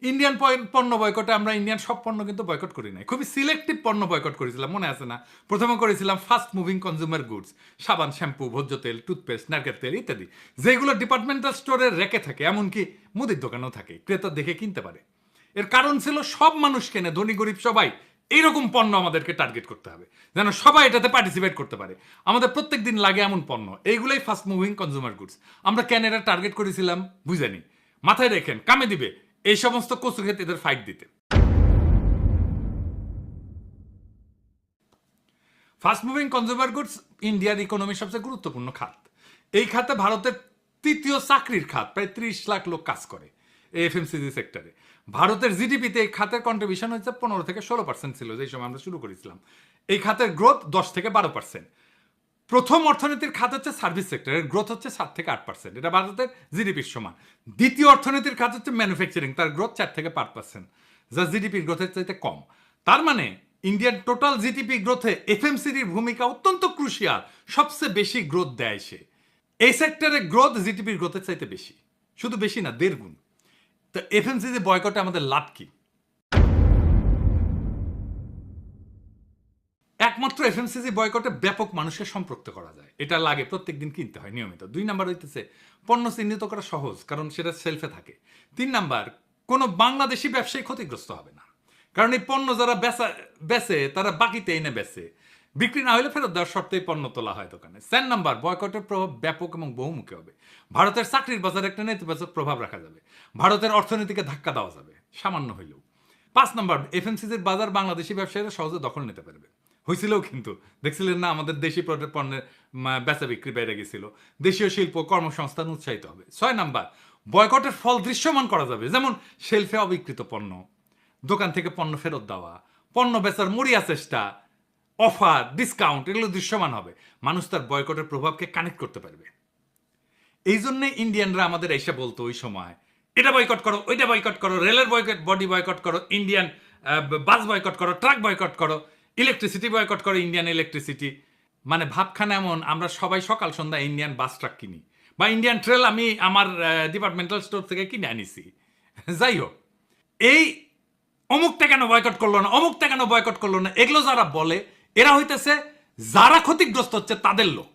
Indian পণ্য বয়কটে আমরা Indian সব পণ্য কিন্তু বয়কট করি নাই, খুবই সিলেক্টিভ পণ্য বয়কট করেছিলাম, মনে আছে না? প্রথমে করেছিলাম ফাস্ট মুভিং কনজিউমার গুডস, সাবান, শ্যাম্পু, ভোজ্য তেল, টুথপেস্ট, নারকেল তেল ইত্যাদি, যেগুলো ডিপার্টমেন্টাল স্টোরে রেখে থাকে, এমনকি মুদির দোকানেও থাকে, ক্রেতা দেখে কিনতে পারে। এর কারণ ছিল সব মানুষ কেনে, ধনী গরিব সবাই এইরকম পণ্য আমাদেরকে টার্গেট করতে হবে, যেন সবাই এটাতে পার্টিসিপেট করতে পারে, আমাদের প্রত্যেক দিন লাগে এমন পণ্য। এইগুলোই ফাস্ট মুভিং কনজিউমার গুডস। আমরা কেন এটা টার্গেট করেছিলাম বুঝানি, মাথায় রেখেন, কামে দিবে এই সমস্ত কচু খেতে এদের ফাইট দিতে। ফাস্ট মুভিং কনজিউমার গুডস ইন্ডিয়ার ইকোনমির সবচেয়ে গুরুত্বপূর্ণ খাত। এই খাতে ভারতের তৃতীয় চাকরির খাত, প্রায় 30 লাখ লোক কাজ করে এই এফএমসিজি সেক্টরে। ভারতের জিডিপিতে এই খাতের কন্ট্রিবিউশন হচ্ছে 15 থেকে 16% ছিল যেই সময় আমরা শুরু করেছিলাম। এই খাতের গ্রোথ 10 থেকে 12%। প্রথম অর্থনীতির খাত হচ্ছে সার্ভিস সেক্টর, এর গ্রোথ হচ্ছে 7 থেকে 8%, এটা ভারতের জিডিপির সমান। দ্বিতীয় অর্থনীতির খাত হচ্ছে ম্যানুফ্যাকচারিং, তার গ্রোথ 4 থেকে 5%, যা জিডিপির গ্রোথের চাইতে কম। তার মানে ইন্ডিয়ান টোটাল জিডিপি গ্রোথে এফএমসিজির ভূমিকা অত্যন্ত ক্রুশিয়াল, সবচেয়ে বেশি গ্রোথ দেয় সে। এই সেক্টরে গ্রোথ জিডিপির গ্রোথের চাইতে বেশি, শুধু বেশি না, 1.5 গুণ। তো এফএমসিজি বয়কটে আমাদের লাভ কি? একমাত্র এফএমসিজি বয়কটে ব্যাপক মানুষকে সম্পৃক্ত করা যায়, এটা লাগে প্রত্যেকদিন কিনতে হয় নিয়মিত। 2 নাম্বার হইতেছে পণ্য চিহ্নিত করা সহজ, কারণ সেটা সেলফে থাকে। 3 নাম্বার, কোনো বাংলাদেশি ব্যবসায়ী ক্ষতিগ্রস্ত হবে না, কারণ এই পণ্য যারা বেচে তারা বাকিতে এনে বেচে, বিক্রি না হলে ফেরত দেওয়ার শর্তেই পণ্য তোলা হয় দোকানে। 4 নাম্বার, বয়কটের প্রভাব ব্যাপক এবং বহুমুখী হবে। ভারতের চাকরির বাজারে একটা নেতিবাচক প্রভাব রাখা যাবে, ভারতের অর্থনীতিকে ধাক্কা দেওয়া যাবে সামান্য হইলেও। 5 নাম্বার, এফএমসিজির বাজার বাংলাদেশি ব্যবসায়ীরা সহজে দখল নিতে পারবে। হয়েছিলও কিন্তু, দেখছিলেন না আমাদের দেশি পণ্যের বেচা বিক্রি বেড়ে গেছিল। দেশীয় শিল্প কর্মসংস্থান উৎসাহিত হবে। 6 নাম্বার, বয়কটের ফল দৃশ্যমান করা যাবে, যেমন শেলফে অবিকৃত পণ্য, দোকান থেকে পণ্য ফেরত দেওয়া, পণ্য বেচার মরিয়া চেষ্টা, অফার, ডিসকাউন্ট, এগুলো দৃশ্যমান হবে। মানুষ তার বয়কটের প্রভাবকে কানেক্ট করতে পারবে। এই জন্যে ইন্ডিয়ানরা আমাদের এসে বলতো ওই সময়, এটা বয়কট করো, ওইটা বয়কট করো, রেলের বডি বয়কট করো, ইন্ডিয়ান বাস বয়কট করো, ট্রাক বয়কট করো, ইলেকট্রিসিটি বয়কট করো, ইন্ডিয়ান ইলেকট্রিসিটি। মানে ভাবখানা এমন, আমরা সবাই সকাল সন্ধ্যা ইন্ডিয়ান বাস ট্রাক কিনি, বা ইন্ডিয়ান ট্রেল আমি আমার ডিপার্টমেন্টাল স্টোর থেকে কিনে আনিছি। যাই হোক, এই অমুকটা কেন বয়কট করলো না, অমুকটা কেন বয়কট করলো না, এগুলো যারা বলে এরা হইতেছে যারা ক্ষতিগ্রস্ত হচ্ছে তাদের লোক।